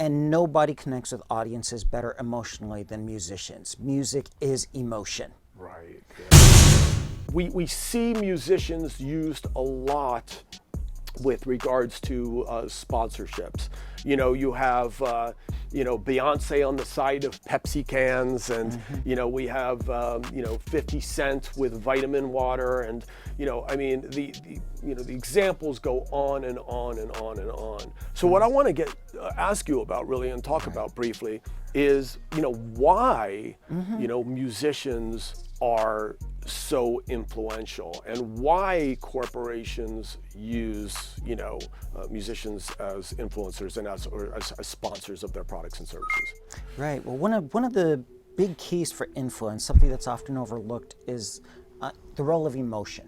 And nobody connects with audiences better emotionally than musicians. Music is emotion. Right. Yeah. We see musicians used a lot with regards to sponsorships. You know, you have, Beyonce on the side of Pepsi cans, and, we have, 50 Cent with vitamin water, and, the examples go on and on and on and on. So what I want to ask you about really and talk about briefly is, why, musicians are so influential, and why corporations use, musicians as influencers and as sponsors of their products and services. Right. Well, one of the big keys for influence, something that's often overlooked, is the role of emotion.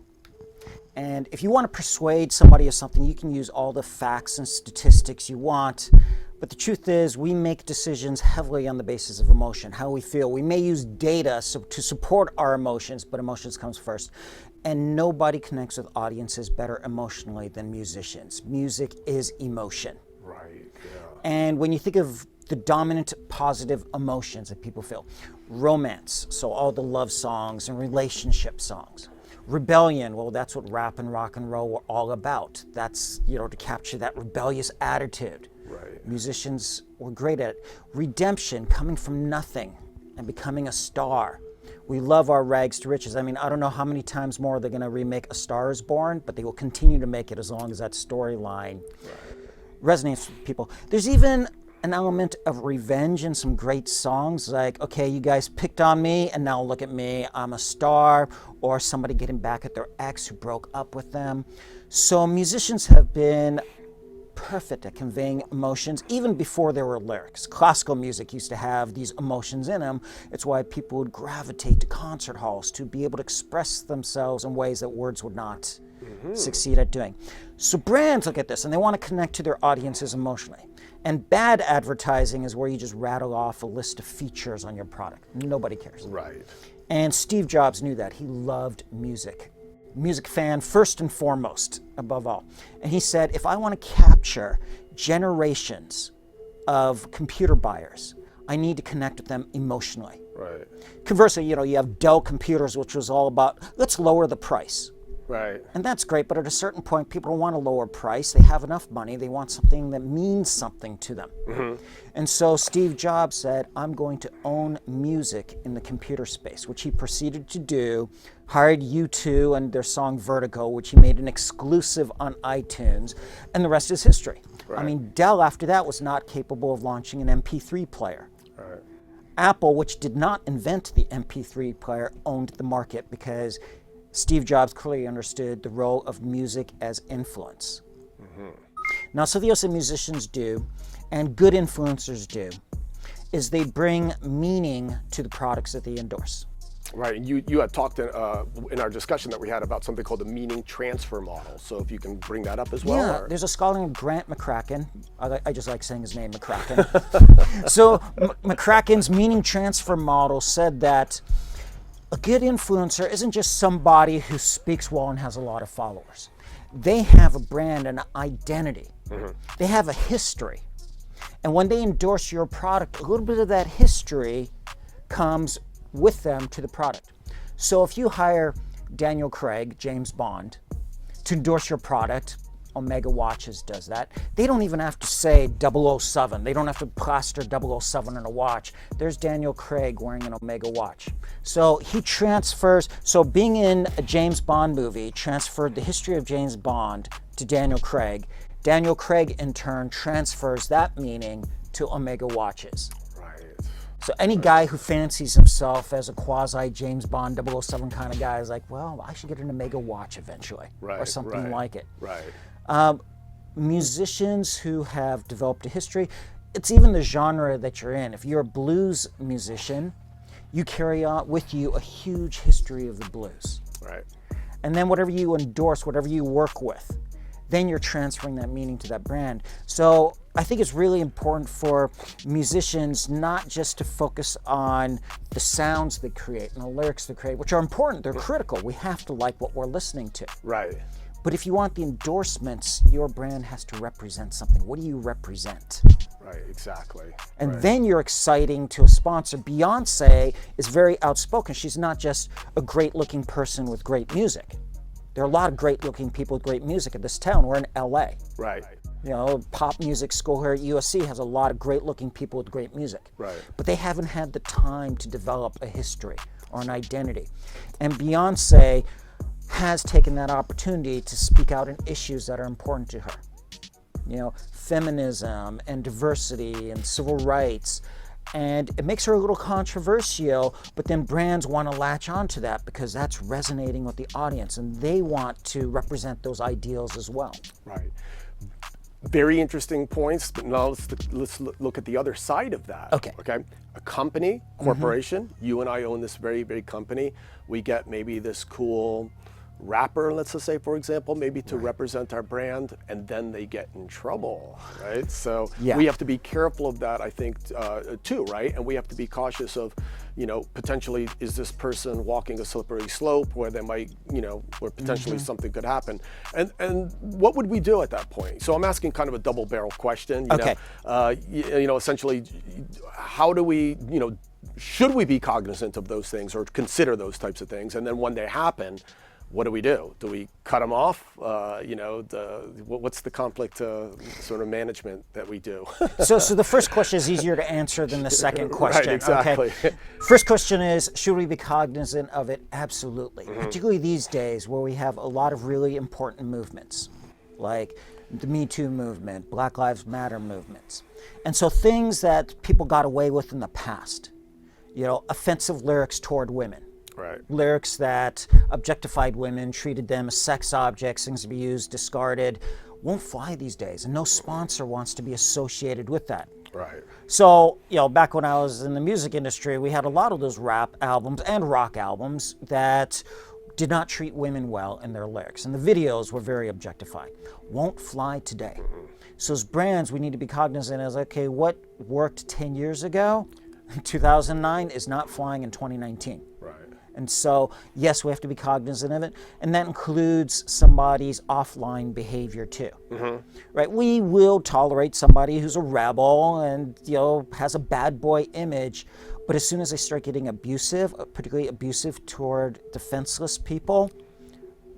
And if you want to persuade somebody of something, you can use all the facts and statistics you want. But the truth is, we make decisions heavily on the basis of emotion, how we feel. We may use data to support our emotions, but emotions comes first. And nobody connects with audiences better emotionally than musicians. Music is emotion. Right, yeah. And when you think of the dominant positive emotions that people feel, romance, so all the love songs and relationship songs. Rebellion, well, that's what rap and rock and roll were all about. That's, to capture that rebellious attitude. Right. Musicians were great at it. Redemption, coming from nothing and becoming a star. We love our rags to riches. I mean, I don't know how many times more they're going to remake A Star is Born, but they will continue to make it as long as that storyline resonates with people. There's even an element of revenge in some great songs, like, okay, you guys picked on me, and now look at me, I'm a star, or somebody getting back at their ex who broke up with them. So musicians have been perfect at conveying emotions even before there were lyrics. Classical music used to have these emotions in them. It's why people would gravitate to concert halls to be able to express themselves in ways that words would not succeed at doing. So brands look at this and they want to connect to their audiences emotionally. And bad advertising is where you just rattle off a list of features on your product. Nobody cares. Right. And Steve Jobs knew that. He loved music. Music fan first and foremost, above all. And he said, if I want to capture generations of computer buyers, I need to connect with them emotionally. Right. Conversely, you have Dell computers, which was all about, let's lower the price. Right. And that's great, but at a certain point, people don't want a lower price. They have enough money. They want something that means something to them. And so Steve Jobs said, I'm going to own music in the computer space, which he proceeded to do, hired U2 and their song Vertigo, which he made an exclusive on iTunes, and the rest is history. Right. I mean, Dell after that was not capable of launching an MP3 player. Right. Apple, which did not invent the MP3 player, owned the market because Steve Jobs clearly understood the role of music as influence. Now, something else that musicians do, and good influencers do, is they bring meaning to the products that they endorse. Right. You had talked in our discussion that we had about something called the meaning transfer model. So if you can bring that up as well. Yeah, there's a scholar named Grant McCracken. I just like saying his name, McCracken. So McCracken's meaning transfer model said that a good influencer isn't just somebody who speaks well and has a lot of followers. They have a brand and an identity. They have a history. And when they endorse your product, a little bit of that history comes with them to the product. So if you hire Daniel Craig, James Bond, to endorse your product, Omega Watches does that. They don't even have to say 007. They don't have to plaster 007 in a watch. There's Daniel Craig wearing an Omega watch. So he transfers, so being in a James Bond movie transferred the history of James Bond to Daniel Craig. Daniel Craig in turn transfers that meaning to Omega watches. So any guy who fancies himself as a quasi James Bond 007 kind of guy is like, well, I should get an Omega watch eventually, or something like it. Musicians who have developed a history, it's even the genre that you're in. If you're a blues musician, you carry on with you a huge history of the blues. And then whatever you endorse, whatever you work with, then you're transferring that meaning to that brand. So I think it's really important for musicians not just to focus on the sounds they create and the lyrics they create, which are important, they're critical. We have to like what we're listening to. But if you want the endorsements, your brand has to represent something. What do you represent? Right, exactly. And right. then you're exciting to a sponsor. Beyonce is very outspoken. She's not just a great-looking person with great music. There are a lot of great-looking people with great music in this town. We're in LA. Right. You know, pop music school here at USC has a lot of great-looking people with great music. Right. But they haven't had the time to develop a history or an identity. And Beyonce has taken that opportunity to speak out on issues that are important to her. You know, feminism and diversity and civil rights. And it makes her a little controversial, but then brands want to latch onto that because that's resonating with the audience and they want to represent those ideals as well. Right. Very interesting points, but now let's look at the other side of that. Okay. A company, corporation, you and I own this very big company. We get maybe this cool rapper, let's just say, for example, maybe to represent our brand, and then they get in trouble, right? So we have to be careful of that, I think, too, right? And we have to be cautious of, you know, potentially, is this person walking a slippery slope where they might, you know, where potentially something could happen? And what would we do at that point? So I'm asking kind of a double barrel question, you know, you know, essentially, how do we, you know, should we be cognizant of those things or consider those types of things? And then when they happen, what do we do? Do we cut them off? You know, what's the conflict sort of management that we do? So the first question is easier to answer than the second question. Right, exactly. Okay. First question is, should we be cognizant of it? Absolutely. Particularly these days where we have a lot of really important movements, like the Me Too movement, Black Lives Matter movements. And so things that people got away with in the past, you know, offensive lyrics toward women. Right. Lyrics that objectified women, treated them as sex objects, things to be used, discarded, won't fly these days. And no sponsor wants to be associated with that. Right. So, you know, back when I was in the music industry, we had a lot of those rap albums and rock albums that did not treat women well in their lyrics. And the videos were very objectifying. Won't fly today. So as brands, we need to be cognizant as, okay, what worked 10 years ago in 2009 is not flying in 2019. Right. And so, yes, we have to be cognizant of it. And that includes somebody's offline behavior too. Right? We will tolerate somebody who's a rebel and, you know, has a bad boy image. But as soon as they start getting abusive, particularly abusive toward defenseless people,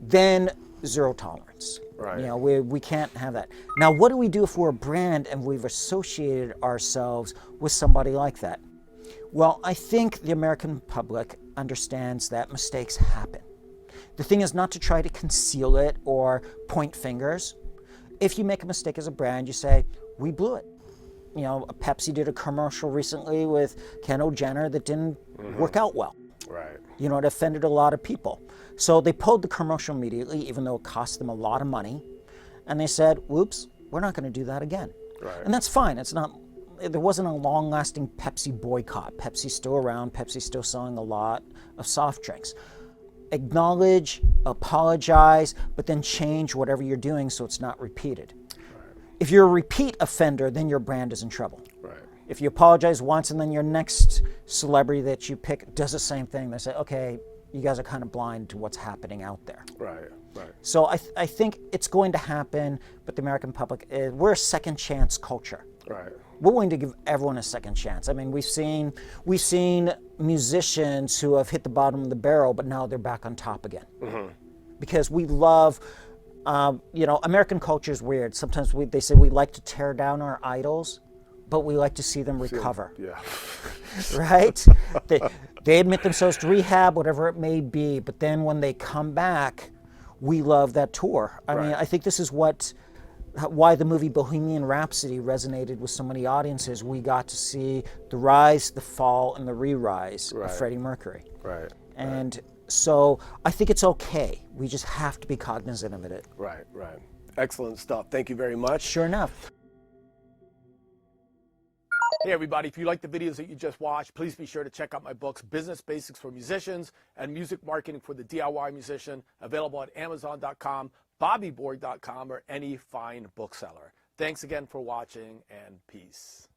then zero tolerance. Right. You know, we can't have that. Now, what do we do if we're a brand and we've associated ourselves with somebody like that? Well, I think the American public understands that mistakes happen. The thing is not to try to conceal it or point fingers. If you make a mistake as a brand, you say, we blew it. You know, Pepsi did a commercial recently with Kendall Jenner that didn't work out well. Right. You know, it offended a lot of people. So they pulled the commercial immediately, even though it cost them a lot of money. And they said, whoops, we're not going to do that again. Right. And that's fine. It's not. There wasn't a long-lasting Pepsi boycott. Pepsi's still around. Pepsi's still selling a lot of soft drinks. Acknowledge, apologize, but then change whatever you're doing so it's not repeated. Right. If you're a repeat offender, then your brand is in trouble. Right. If you apologize once and then your next celebrity that you pick does the same thing, they say, okay, you guys are kind of blind to what's happening out there. Right. Right. So I think it's going to happen, but the American public, we're a second chance culture. Right. We're willing to give everyone a second chance. I mean, we've seen musicians who have hit the bottom of the barrel, but now they're back on top again. Because we love, you know, American culture is weird. Sometimes they say we like to tear down our idols, but we like to see them recover. Yeah. Right? They admit themselves to rehab, whatever it may be, but then when they come back, we love that tour. I mean, I think this is why the movie Bohemian Rhapsody resonated with so many audiences. We got to see the rise, the fall, and the re-rise of Freddie Mercury. Right. And so I think it's okay. We just have to be cognizant of it. Right. Right. Excellent stuff. Thank you very much. Sure enough. Hey everybody, if you like the videos that you just watched, please be sure to check out my books, Business Basics for Musicians and Music Marketing for the DIY Musician, available at Amazon.com, BobbyBorg.com, or any fine bookseller. Thanks again for watching, and peace.